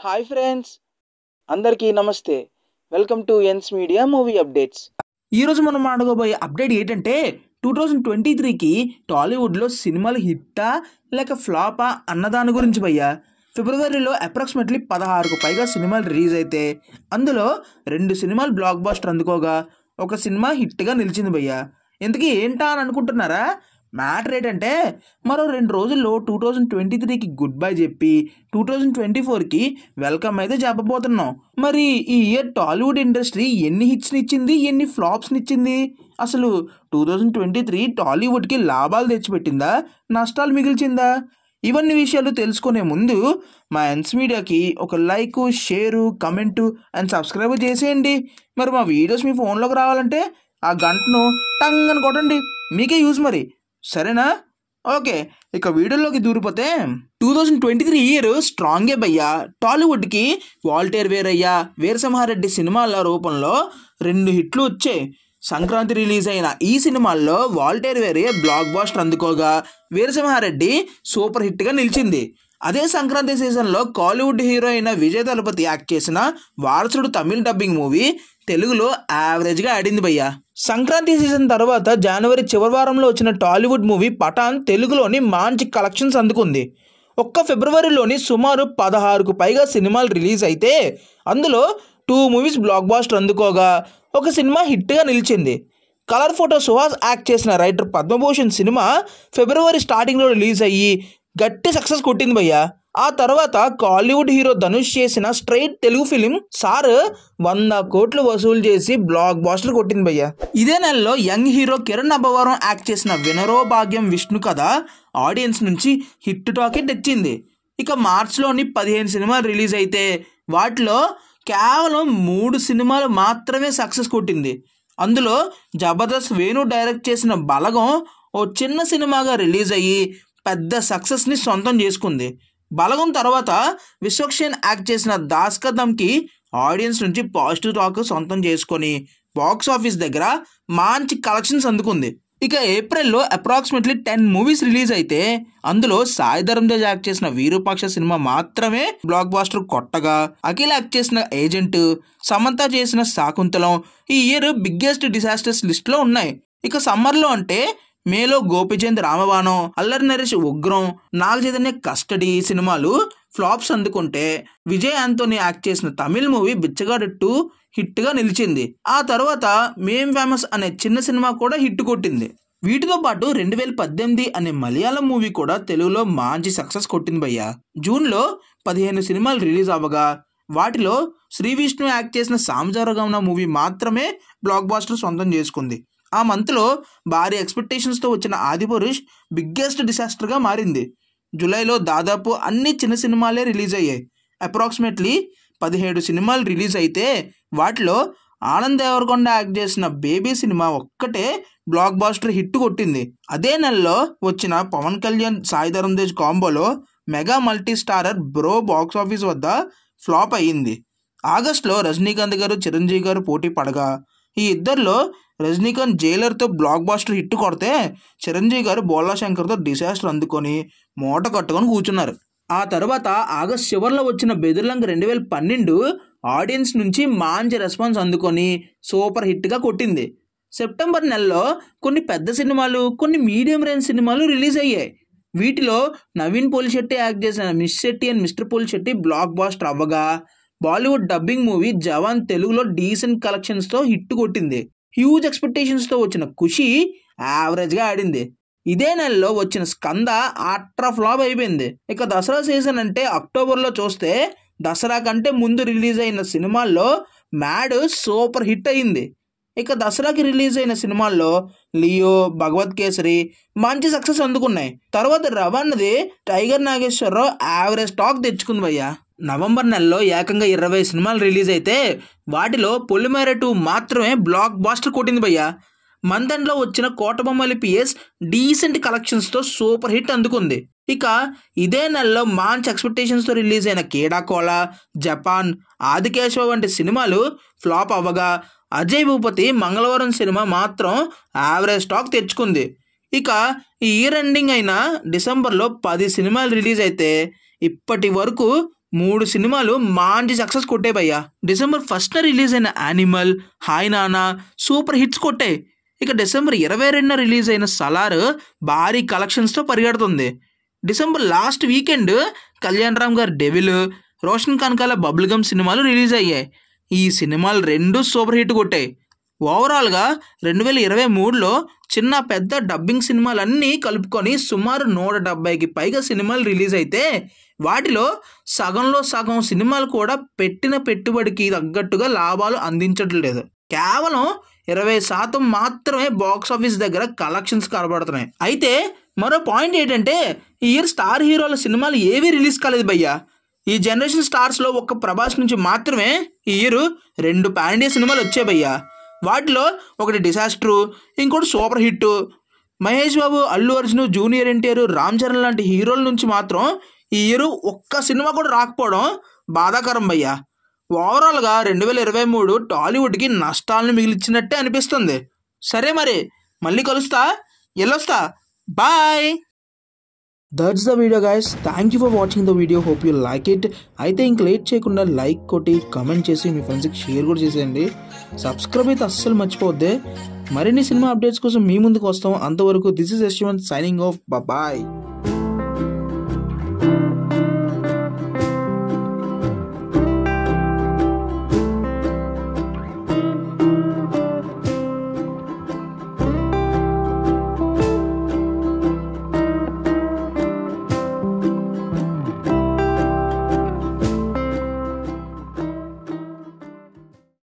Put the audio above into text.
Hi friends, అందరికీ నమస్తే. Welcome to NS media movie updates. ఈరోజు మనం మాట్లాడబోయే అప్డేట్ ఏంటంటే 2023కి టాలీవుడ్లో సినిమాలు హిట్టా లేక ఫ్లాపా అన్నదాని గురించి భయ్యా. ఫిబ్రవరిలో అప్రాక్సిమేట్లీ 16కు పైగా సినిమాలు రిలీజ్ అయితే అందులో 2 సినిమాలు బ్లాక్ బాస్టర్ అందుకోగా ఒక సినిమా హిట్గా నిలిచింది భయ్యా. ఇంతకీ ఏంటా అని అనుకుంటున్నారా? మ్యాటర్ ఏంటంటే మరో 2 రోజుల్లో 2023కి గుడ్ బై చెప్పి 2024కి వెల్కమ్ అయితే చెప్పబోతున్నాం. మరి ఈ ఇయర్ టాలీవుడ్ ఇండస్ట్రీ ఎన్ని హిట్స్ని ఇచ్చింది, ఎన్ని ఫ్లాప్స్ని ఇచ్చింది? అసలు 2023 టాలీవుడ్కి లాభాలు తెచ్చిపెట్టిందా, నష్టాలు మిగిల్చిందా? ఇవన్నీ విషయాలు తెలుసుకునే ముందు మా ఎన్స్ మీడియాకి ఒక like, share, comment and subscribe చేసేయండి. మరి మా వీడియోస్ మీ ఫోన్లోకి రావాలంటే ఆ గంటను టంగ్ అని కొట్టండి, మీకే యూజ్ మరి, సరేనా? ఓకే, ఇక వీడియోలోకి దూరిపోతే 2023 ఇయర్ స్ట్రాంగే భయ్యా. టాలీవుడ్కి వాల్టేర్ వేరయ్య, వీరసింహారెడ్డి సినిమాల రూపంలో 2 హిట్లు వచ్చాయి. సంక్రాంతి రిలీజ్ అయిన ఈ సినిమాల్లో వాల్టేర్ వేరయ్య బ్లాక్ బాస్టర్ అందుకోగా వీరసింహారెడ్డి సూపర్ హిట్గా నిలిచింది. అదే సంక్రాంతి సీజన్లో కాలీవుడ్ హీరో అయిన విజయ్ దళపతి యాక్ట్ చేసిన వారసుడు తమిళ డబ్బింగ్ మూవీ తెలుగులో యావరేజ్గా ఆడింది భయ్యా. సంక్రాంతి సీజన్ తర్వాత జనవరి చివరి వారంలో వచ్చిన టాలీవుడ్ మూవీ పఠాన్ తెలుగులోని మంచి కలెక్షన్స్ అందుకుంది. ఒక్క ఫిబ్రవరిలోని సుమారు 16కు పైగా సినిమాలు రిలీజ్ అయితే అందులో 2 మూవీస్ బ్లాక్ బాస్టర్ అందుకోగా ఒక సినిమా హిట్గా నిలిచింది. కలర్ ఫోటో సుహాస్ యాక్ట్ చేసిన రైటర్ పద్మభూషణ్ సినిమా ఫిబ్రవరి స్టార్టింగ్లో రిలీజ్ అయ్యి గట్టి సక్సెస్ కొట్టింది భయ్యా. ఆ తర్వాత కాలీవుడ్ హీరో ధనుష్ చేసిన స్ట్రైట్ తెలుగు ఫిలిం సార్ 100 కోట్లు వసూలు చేసి బ్లాక్ బాస్టర్ కొట్టింది భయ్యా. ఇదే నెలలో young hero Kiran Abbavaram act చేసిన వినరో భాగ్యం విష్ణు కథ ఆడియన్స్ నుంచి హిట్ టాకే తెచ్చింది. ఇక మార్చిలోని 15 సినిమాలు రిలీజ్ అయితే వాటిలో కేవలం 3 సినిమాలు మాత్రమే సక్సెస్ కొట్టింది. అందులో జబర్దస్త్ వేణు డైరెక్ట్ చేసిన బలగం ఓ చిన్న సినిమాగా రిలీజ్ అయ్యి పెద్ద సక్సెస్ని సొంతం చేసుకుంది. బలగం తర్వాత విశ్వక్సేన్ యాక్ట్ చేసిన దాస్ కా దమ్కి ఆడియన్స్ నుంచి పాజిటివ్ టాక్ సొంతం చేసుకొని బాక్స్ ఆఫీస్ దగ్గర మంచి కలెక్షన్స్ అందుకుంది. ఇక ఏప్రిల్లో అప్రాక్సిమేట్లీ 10 మూవీస్ రిలీజ్ అయితే అందులో సాయి ధరమ్ తేజ్ యాక్ట్ చేసిన వీరూపాక్ష సినిమా మాత్రమే బ్లాక్ బాస్టర్ కొట్టగా అఖిల్ యాక్ట్ చేసిన ఏజెంట్, సమంత చేసిన శాకుంతలం ఈ ఇయర్ బిగ్గెస్ట్ డిసాస్టర్స్ లిస్ట్లో ఉన్నాయి. ఇక సమ్మర్లో అంటే మేలో గోపిచంద్ రామబాణం, అల్లరి నరేష్ ఉగ్రం, నాగ చైతన్య కస్టడీ సినిమాలు ఫ్లాప్స్ అందుకుంటే విజయ్ ఆంటోనీ యాక్ట్ చేసిన తమిళ్ మూవీ బిచ్చగాడు 2 హిట్గా నిలిచింది. ఆ తర్వాత మేం ఫేమస్ అనే చిన్న సినిమా కూడా హిట్ కొట్టింది. వీటితో పాటు 2018 అనే మలయాళం మూవీ కూడా తెలుగులో మంచి సక్సెస్ కొట్టింది భయ్యా. జూన్లో 15 సినిమాలు రిలీజ్ అవ్వగా వాటిలో శ్రీ విష్ణు యాక్ట్ చేసిన సాంజారగమన మూవీ మాత్రమే బ్లాక్ బాస్టర్ సొంతం చేసుకుంది. ఆ మంత్లో భారీ ఎక్స్పెక్టేషన్స్తో వచ్చిన ఆదిపురుష్ బిగ్గెస్ట్ డిసాస్టర్గా మారింది. జూలైలో దాదాపు అన్ని చిన్న సినిమాలే రిలీజ్ అయ్యాయి. అప్రాక్సిమేట్లీ 17 సినిమాలు రిలీజ్ అయితే వాటిలో ఆనంద్ దేవరకొండ యాక్ట్ చేసిన బేబీ సినిమా ఒక్కటే బ్లాక్ బాస్టర్ హిట్ కొట్టింది. అదే నెలలో వచ్చిన పవన్ కళ్యాణ్ సాయి ధరమ్ తేజ్ కాంబోలో mega multi starrer bro box office వద్ద ఫ్లాప్ అయ్యింది. ఆగస్టులో రజనీకాంత్ గారు, చిరంజీవి గారు పోటీ పడగా ఈ ఇద్దరిలో రజనీకాంత్ జైలర్తో బ్లాక్ బాస్టర్ హిట్ కొడితే చిరంజీవి గారు బోలా శంకర్తో డిసాస్టర్ అందుకొని మూట కట్టుకొని కూర్చున్నారు. ఆ తర్వాత ఆగస్ట్ చివరిలో వచ్చిన బెదుర్లంక 2012 ఆడియన్స్ నుంచి మంచి రెస్పాన్స్ అందుకొని సూపర్ హిట్గా కొట్టింది. సెప్టెంబర్ నెలలో కొన్ని పెద్ద సినిమాలు, కొన్ని మీడియం రేంజ్ సినిమాలు రిలీజ్ అయ్యాయి. వీటిలో నవీన్ పోలిశెట్టి యాక్ట్ చేసిన miss Shetty and mister Polishetty blockbuster అవ్వగా బాలీవుడ్ డబ్బింగ్ మూవీ జవాన్ తెలుగులో డీసెంట్ కలెక్షన్స్తో హిట్ కొట్టింది. హ్యూజ్ ఎక్స్పెక్టేషన్స్తో వచ్చిన ఖుషి యావరేజ్గా ఆడింది. ఇదే నెలలో వచ్చిన స్కంద అట్రా ఫ్లాప్ అయిపోయింది. ఇక దసరా సీజన్ అంటే అక్టోబర్లో చూస్తే దసరా కంటే ముందు రిలీజ్ అయిన సినిమాల్లో మ్యాడ్ సూపర్ హిట్ అయింది. ఇక దసరాకి రిలీజ్ అయిన సినిమాల్లో లియో, భగవత్ కేసరి మంచి సక్సెస్ అందుకున్నాయి. తర్వాత రవాణది టైగర్ నాగేశ్వరరావు యావరేజ్ టాక్ తెచ్చుకుంది భయ్యా. నవంబర్ నెలలో ఏకంగా 20 సినిమాలు రిలీజ్ అయితే వాటిలో పొలిమేర 2 మాత్రమే బ్లాక్ బాస్టర్ కొట్టింది భయ్యా. మంత్ ఎండ్లో వచ్చిన కోటబొమ్మలి పిఎస్ డీసెంట్ కలెక్షన్స్తో సూపర్ హిట్ అందుకుంది. ఇక ఇదే నెలలో మంచి ఎక్స్పెక్టేషన్స్తో రిలీజ్ అయిన కేడాకోలా, జపాన్, ఆదికేశవ వంటి సినిమాలు ఫ్లాప్ అవ్వగా అజయ్ భూపతి మంగళవారం సినిమా మాత్రం యావరేజ్ టాక్ తెచ్చుకుంది. ఇక ఈ ఇయర్ ఎండింగ్ అయిన డిసెంబర్లో 10 సినిమాలు రిలీజ్ అయితే ఇప్పటి వరకు 3 సినిమాలు మంచి సక్సెస్ కొట్టాయి భయ్యా. డిసెంబర్ 1న రిలీజ్ అయిన animal, hi Nanna super hits కొట్టాయి. ఇక డిసెంబర్ 22న రిలీజ్ అయిన సలార్ భారీ కలెక్షన్స్తో పరిగెడుతుంది. December last weekend Kalyan Ram గారి devil, Roshan Kanakala bubble gum సినిమాలు రిలీజ్ అయ్యాయి. ఈ సినిమాలు 2 సూపర్ హిట్ కొట్టాయి. ఓవరాల్గా 2023లో చిన్న పెద్ద డబ్బింగ్ సినిమాలన్నీ కలుపుకొని సుమారు 170కి పైగా సినిమాలు రిలీజ్ అయితే వాటిలో సగంలో సగం సినిమాలు కూడా పెట్టిన పెట్టుబడికి తగ్గట్టుగా లాభాలు అందించట్లేదు. కేవలం 20% మాత్రమే బాక్స్ ఆఫీస్ దగ్గర కలెక్షన్స్ కనబడుతున్నాయి. అయితే మరో పాయింట్ ఏంటంటే ఈ ఇయర్ స్టార్ హీరోల సినిమాలు ఏవీ రిలీజ్ కాలేదు భయ్యా. ఈ జనరేషన్ స్టార్స్లో ఒక్క ప్రభాస్ నుంచి మాత్రమే ఈ ఇయర్ 2 పాన్ ఇండియా సినిమాలు వచ్చాయి భయ్యా. వాటిలో ఒకటి డిసాస్టరు, ఇంకోటి super hit. Mahesh Babu, Allu Arjun, junior NTR, Ram Charan లాంటి హీరోల నుంచి మాత్రం ఈ ఇయర్ ఒక్క సినిమా కూడా రాకపోవడం బాధాకరం భయ్యా. ఓవరాల్గా 2023 టాలీవుడ్కి నష్టాలను మిగిలిచ్చినట్టే అనిపిస్తుంది. సరే మరి మళ్ళీ కలుస్తా, వెళ్ళొస్తా, bye. That's the video guys. Thank you for watching the video. Hope you like it. అయితే ఇంక లేట్ చేయకుండా లైక్ కొట్టి కమెంట్ చేసి మీ ఫ్రెండ్స్కి షేర్ కూడా చేసేయండి. సబ్స్క్రైబ్ అయితే అస్సలు మర్చిపోద్దే. మరిన్ని సినిమా అప్డేట్స్ కోసం మీ ముందుకు వస్తాం. అంతవరకు this is Yashwant signing off. Bye.